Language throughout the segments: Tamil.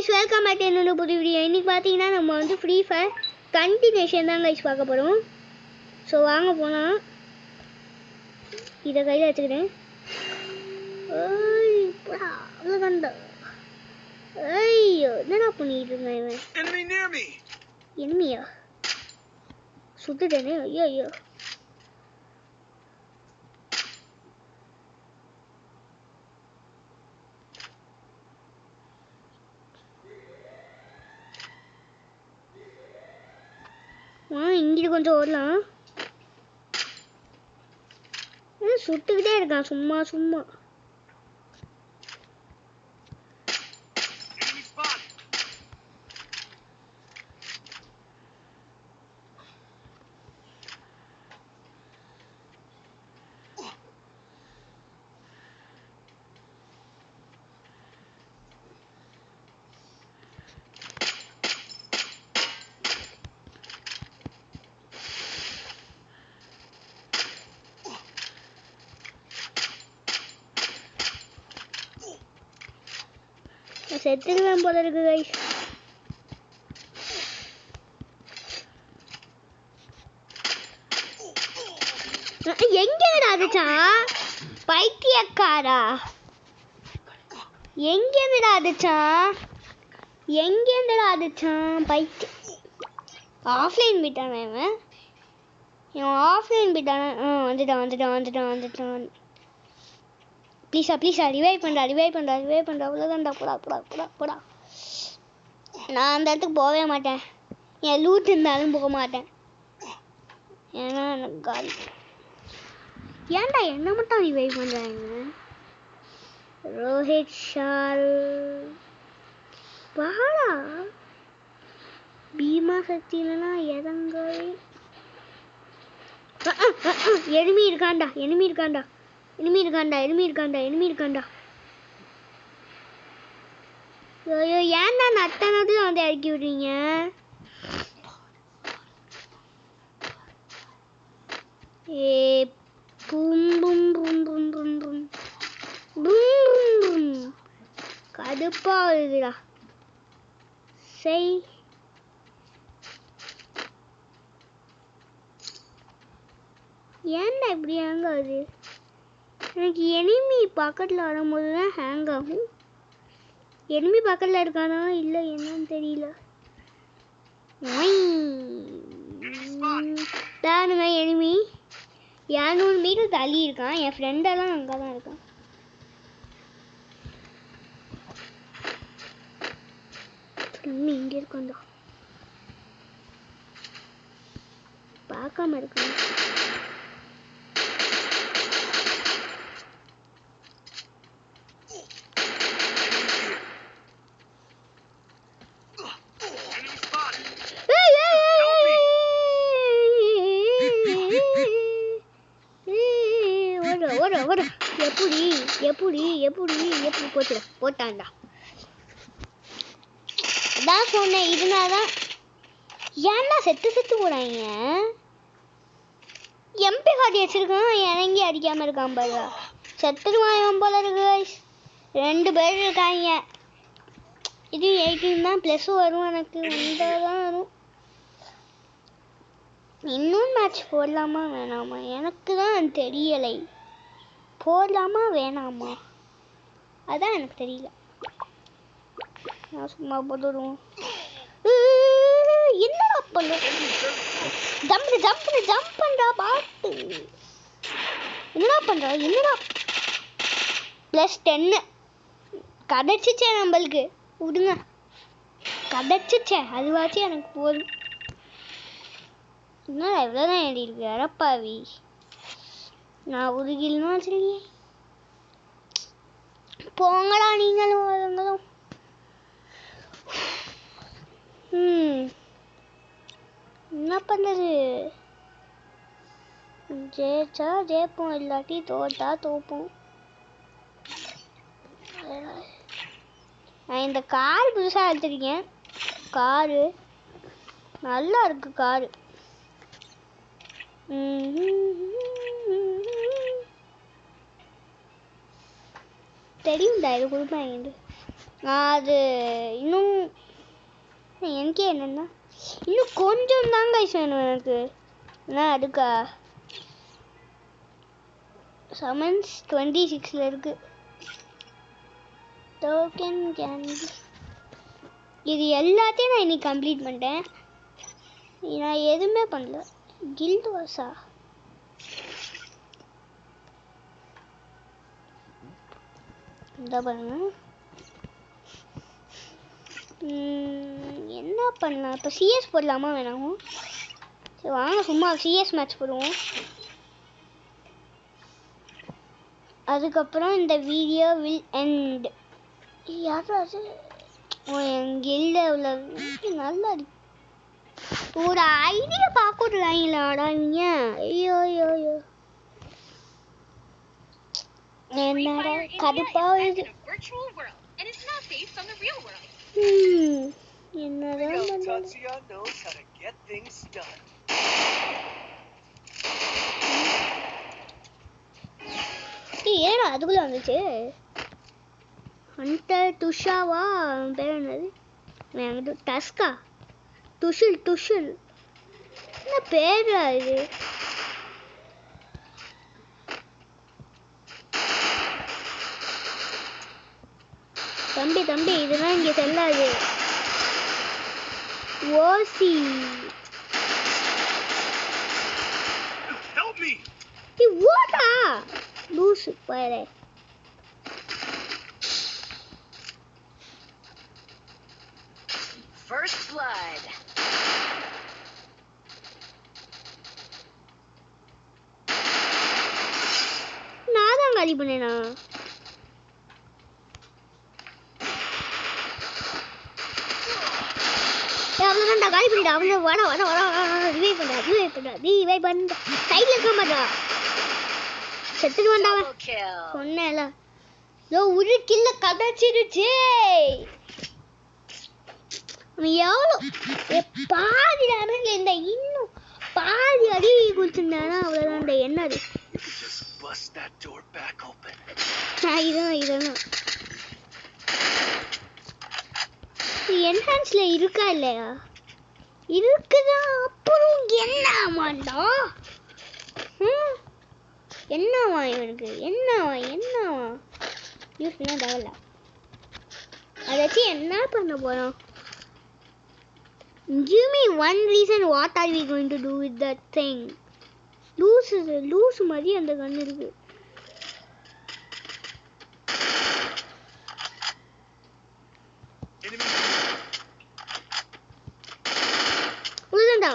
guys, welcome back to another video. இன்னைக்கு பாத்தீங்கன்னா நம்ம வந்து ஃப்ரீ ஃபயர் கண்டினியூஷன் தான் guys பார்க்க போறோம். சோ வாங்க போலாம். இத கையில வச்சுக்கிறேன். ஏய் போடா. அவ்வளவுதான்டா. ஐயோ என்னடா பண்ணிட்டு இருக்கான் இவன்? Enemy near me. எனிமியா? சுட்டுட்டேனே. ஐயோ. இங்கிட்டு கொஞ்சம் ஓடலாம். சுட்டுக்கிட்டே இருக்கான் சும்மா செத்துருவேன் போல இருக்கு கைஸ். எங்க அடிச்சா பைத்தியக்காரா? எங்க அடிச்சான் பைத்திய? ஆஃப்லைன் விட்டானே இவன் ஆஃப்லைன் விட்டான. வந்துட்டான். ப்ளீஸா ரிவைவ் பண்றா. அவ்வளோதான்டா. போடா. நான் அந்த இடத்துக்கு போகவே மாட்டேன். என் லூட் இருந்தாலும் போக மாட்டேன். ஏன்னா எனக்கு காலி. ஏன்டா என்ன மட்டும் ரிவைவ் பண்றாங்க? ரோஹித் ஷால் பாடா பீமா சக்தினா இறங்கவே. எனிமி இருக்காண்டா. ஐயோ ஏன்டா நட்டனதுல வந்து இறக்கி விடுறீங்க? ஏ பும் கடுப்பா இருக்குடா. சை ஏன்டா இப்படி ஹேங் ஆகுது? எனக்கு எனிமி பக்கத்தில் வரும்போது தான் ஹேங் ஆகும். எனிமி பக்கத்தில் இருக்கானா இல்லை என்னன்னு தெரியல. தானுங்க எனிமி 200 மீட்டர் தள்ளி இருக்கான். என் ஃப்ரெண்டெல்லாம் அங்கே தான் இருக்கான். இங்கே இருக்கான்டா. பார்க்காம இருக்கான். எப்படி போட்டான்டா. அதான் சொன்னேன். இதனாலதான் ஏன்னா செத்து போறாங்க. எம்பி காட்டி வச்சிருக்கான். இறங்கி அடிக்காம இருக்கான் பாரு. செத்துருவான் போல இருக்கு. 2 பேர் இருக்காங்க. இது 18 தான் ப்ளஸ் வரும். எனக்கு வந்தாதான் வரும். இன்னும் மேட்ச் போடலாமா வேணாமா எனக்கு தான் தெரியலை. போடலாமா வேணாமா அதான் எனக்கு தெரியல. நான் சும்மா போடுறோம். என்னடா பண்ண? ஜம்ப் பண்றா பாட்டு. என்னடா +10 கிடைச்சிச்சே நம்மளுக்கு. விடுங்க, கிடைச்சிச்சே. அதுவாச்சும் எனக்கு போதும். என்னடா இவ்வளோதான் ஏறி இருக்கு அரப்பாவி. நான் உருகில்னா வச்சுருக்கீங்க. போங்கடா நீங்களும். என்ன பண்ணுறது? ஜெயிச்சா ஜெயிப்போம், இல்லாட்டி தோட்டா தோப்போம். நான் இந்த கார் புதுசாக எடுத்துருக்கேன். காரு நல்லா இருக்கு. காரு தெரியும்டா. இது கொடுப்பாங்க. அது இன்னும் எனக்கே என்னன்னா இன்னும் கொஞ்சம் தான் கைஸ் வேணும் எனக்கு. என்ன அதுக்கா சமன்ஸ் 26ல் இருக்கு. டோக்கன் கேண்டி இது எல்லாத்தையும் நான் இன்னைக்கு கம்ப்ளீட் பண்ணிட்டேன். நான் எதுவுமே பண்ணல. கில்ட் வாசா இந்த பாருங்க. என்ன பண்ணலாம் இப்போ? சிஎஸ் போடலாமா வேணாமா? சரி வாங்க சும்மா சிஎஸ் மேட்ச் போடுவோம். அதுக்கப்புறம் இந்த வீடியோ வில் எண்ட். யாராவது எங்கள் இல்லை உள்ள நல்லா ஒரு ஐடியா பார்க்க விடுறாங்களாடா இவங்க. ஐயோ ஐயோ ஐயோ என்னடா கடுப்பா வருது. என்னதான் ஏடா அதுக்குள்ள வந்துச்சு. ஹண்டர் துஷாவா பேர் என்னது? டஸ்கா துஷில் துஷில் என்ன பேரா இது? தம்பி தம்பி இதெல்லாம் இங்கே செல்லாது. ஓசி ஓடா லூசு பாரு. First blood. நான் தான் காலி பண்ணேனா? அவ்வளோதான்டா காலி பண்ணிட்டா. அவனு வர வர வர ரிவைவ் பண்ண சைடில் இருக்க மாட்டா. செத்துட்டு வந்தாவன் சொன்னேன்ல. ஒரு கில்ல கதைச்சிருச்சு. எவ்வளோ பாதி டேமேஜ் இந்த இன்னும் பாதி அடி குடிச்சிருந்தானா அவ்வளோதான்டா. என்னது இதெல்லாம் என்ஹான்ஸ்ல இருக்கா இல்லையா? இருக்குதா. அப்புறம் என்னமாண்டா? என்னவா இவனுக்கு? என்னவா யூஸ் பண்ண தேவையில்ல. அதை வச்சு என்ன பண்ண போறோம்? Give me one reason. What are we going to do with that thing? லூசு மாதிரி அந்த கன் இருக்கு. உள்ளடா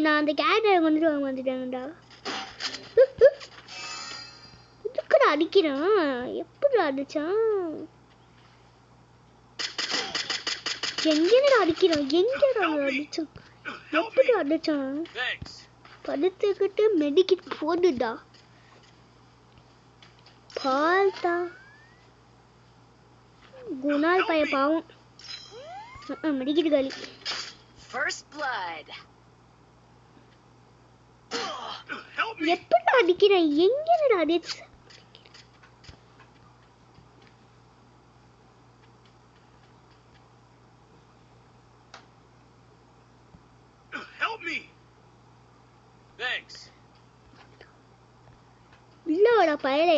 நான் அந்த கேரக்டரை கொண்டுட்டு வந்துட்டேன்டா. இதுக்குடா அடிக்கிறான். எப்படி அடிச்சான்? எங்கடா அடிக்கிறான்? எப்படி அடிச்சான்? படுத்துக்கிட்டு மெடிக்கிட் போடுடா. பால்தா குணால் பைய பாவம். மெடிக்கிட் காலி. எப்படி அடிக்கிறான்? எங்கடா அடிச்சு? இல்லடா பயலே.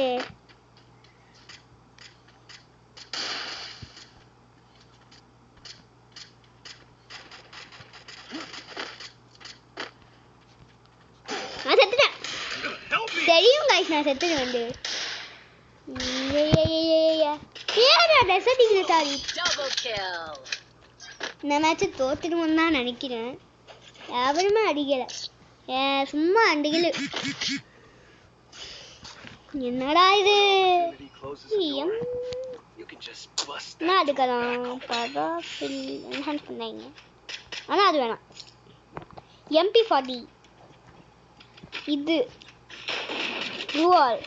நான் செத்துட்டேன். தெரியும் गाइस நான் செத்துட்டேன் வந்து. ஏடா டெசர்ட்டிங்ல சாரி. இந்த மேட்ச் தோத்துடுவோம் தான் நினைக்கிறேன். யாருமே அடிக்கல. சும்மா அடிக்கல. என்னடா இது? நான் அதுக்கெல்லாம் பவர்ஃபுல் என்ஹான்ஸ் பண்ணாங்க. ஆனால் அது வேணாம். MP40 இது டுவால்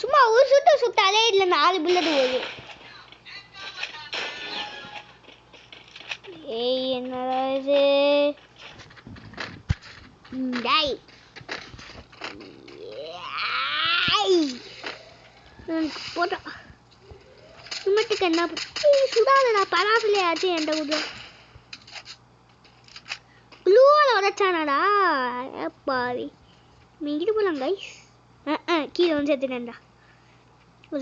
சும்மா ஒரு சுட்டாலே இல்லை 4 புல்லட் போகுது. ஏய் என்னடா இது? டேய் போட்டா சுமட்டுக்கு என்ன சுடாதடா பராசிலையாச்சும் என்கிட்ட கொடு ப்ளூவில் உடைச்சானடா பாவி மீங்கிட்டு போகலாம் கைஸ் கீழே வந்து செத்துட்டேன்டா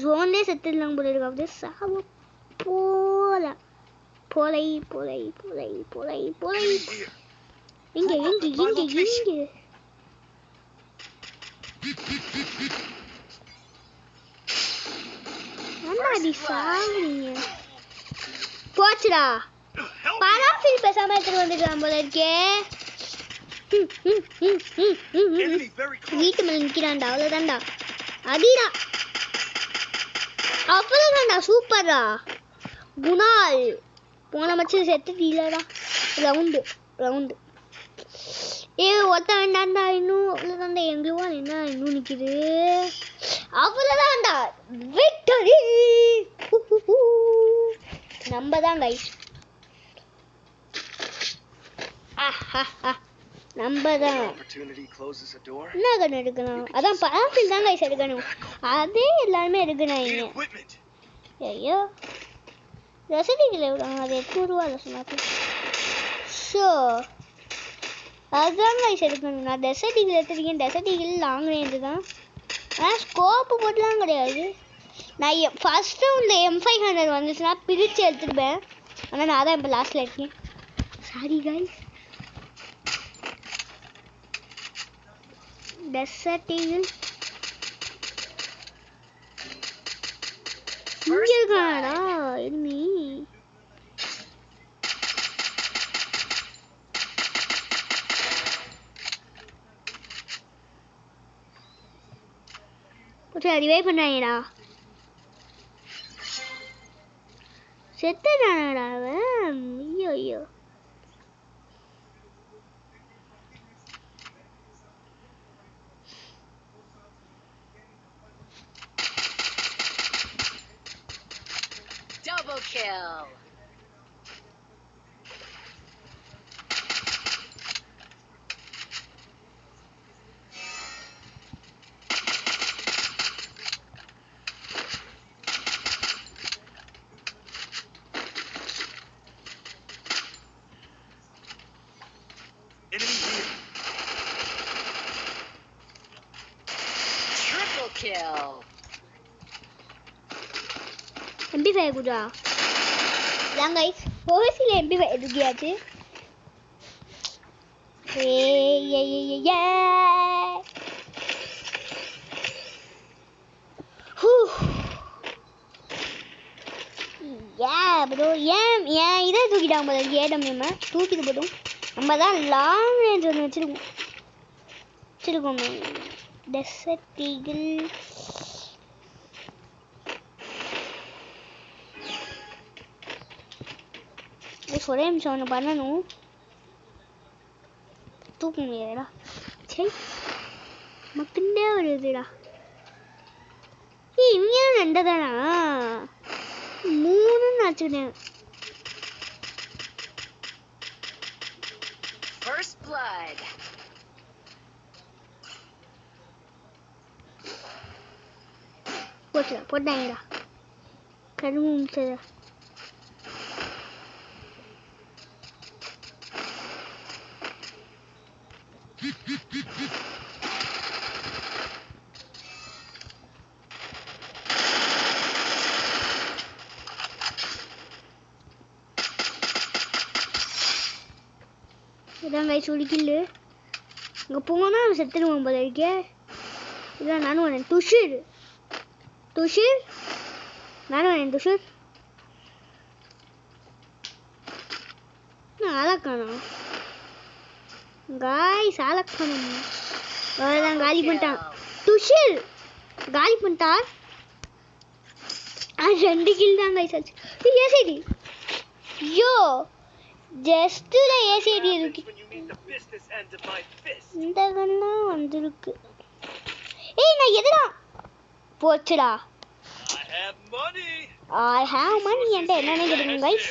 ஜோன்லேயே செத்துடலாம் போல இருக்கு அப்படியே சாவ போலாம் போலை போலை போலை போலை போலை இங்க இங்க இங்க இங்க என்னடி சாவீங்க போச்சுடா பராஃபில் பேசாம எடுத்துட்டு வந்துக்கலாம் போல இருக்கே வீட்டு மேல நிக்கிறான்டா அவ்வளவுதான்டா அடிடா அவ்வளவுதான்டா சூப்பர்டா குணால் போன மச்சு செத்து இல்லடா ரவுண்டு ரவுண்டு ஒருத்த வேண்டாண்டா இன்னும் அவ்வளவுதான்டா எங்களுவா என்ன இன்னும் நிக்குது அவ்வளவுதான்டா விக்டரி நம்ம தான் கைஸ் நம்ம தான் என்ன கண்ணு எடுக்கணும் அதான் பராஃபில் தான் கைஸ் எடுக்கணும் அதே எல்லாருமே எடுக்கணும் ஐயோ ரசதிகள் எவ்வளோ அது 800 ரூபா சொன்னாங்க ஸோ அதுதான் கைஸ் எடுக்கணும் நான் டெசர்டிகள் எடுத்துருக்கேன் டெசர்டிகள் லாங் ரேஞ்சு தான் ஆனால் ஸ்கோப்பு போட்டுலாம் கிடையாது நான் ஃபர்ஸ்ட் ரவுண்டில் M500 வந்துச்சுன்னா பிரித்து எடுத்துருப்பேன் ஆனால் நான் தான் இப்போ லாஸ்ட்டில் இருக்கேன் சாரி கைஸ் டெசர்டிகள் இங்கே இருக்காடா எனிமி ரிவைவ் பண்ணாங்கடா செத்துடானடா அவன் ஐயோ ஐயோ Double kill. Enemy here. Triple kill. MP5 குடா லாம் गाइस ஓசில MP5 எடுக்கியாச்சு ஏய் ஹூ யா ப்ரோ ஏன் இதை தூக்கிட்டாங்க போல ஏடம்எம் தூக்கிட்டு போட்டும் நம்ம தான் லாங் ரேஞ்ச் ஒன்று வச்சிருக்கோம் டெசர்ட் ஈகிள் ஒரே நிமிஷம் ஒன்று பண்ணணும் தூக்க முடியாதுடா சரி மக்கண்டே வருதுடா இவங்க ரெண்டு தானா 3 வச்சுக்கிட்டேன் First blood. போட்டாங்கடா கரும்பு முடிச்சதா இதான் கைஸ் ஒடிக்கில்லு இங்கே போனால் அவன் செத்துடுவான் போல இருக்கே இதான் நானும் வரேன் துஷிர் நானும் வரேன் துஷிர் நான் ஆளக்கானோம் காய்ஸ் ஆளக்கானோம் அவ்வளோதான் காலி பண்ணிட்டான் துஷிர் காலி பண்ணிட்டார் 2 கில் தான் கைஸ் ஆச்சு ஏசிடி ஐயோ ஜஸ்ட்ல ஏசிடி இருக்கு இந்த கண்ணா வந்திருக்கு ஏய் நான் எதுடா போச்சுடா I have money என்கிட்ட என்னன்னு கேளுங்க गाइस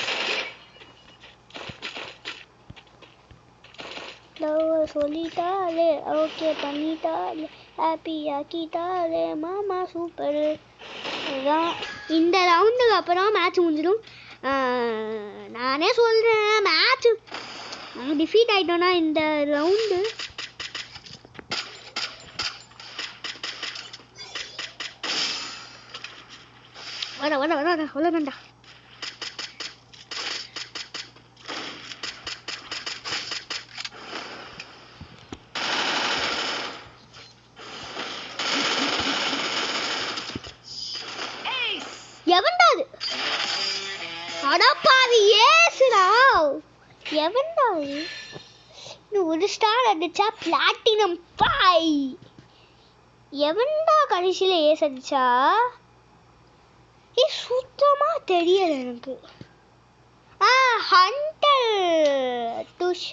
லவ் சொல்லிட்டாலே ஓகே பண்ணிட்டாலே ஹாப்பி ஆக்கிட்டாலே மாமா சூப்பர் அதுதான் இந்த ரவுண்டுக்கு அப்புறம் மேட்ச் முடிஞ்சிடும். நானே சொல்கிறேன், மேட்ச் நாங்கள் டிஃபீட் ஆகிட்டோன்னா இந்த ரவுண்டு வர அவ்வளோதான்டா. எவன்டா அது? அடப்பாவி ஏசுடா. எவன்டா அது? இன்னும் ஒரு ஸ்டார் அடிச்சா பிளாட்டினம் 5. எவன்டா கடைசியில் ஏஸ் அடிச்சா? சுத்தமா தெரியல எனக்கு. ஹண்டர் டூஷ்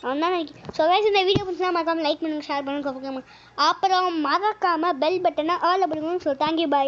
அவன் தான் நினைக்கிறேன். ஸோ கைஸ், இந்த வீடியோ பிடிச்சா மறக்காம லைக் பண்ணுங்க, ஷேர் பண்ணுங்க, அப்புறம் மறக்காம பெல் பட்டனை ஆல் பண்ணுங்க. ஸோ தேங்க்யூ, பாய்.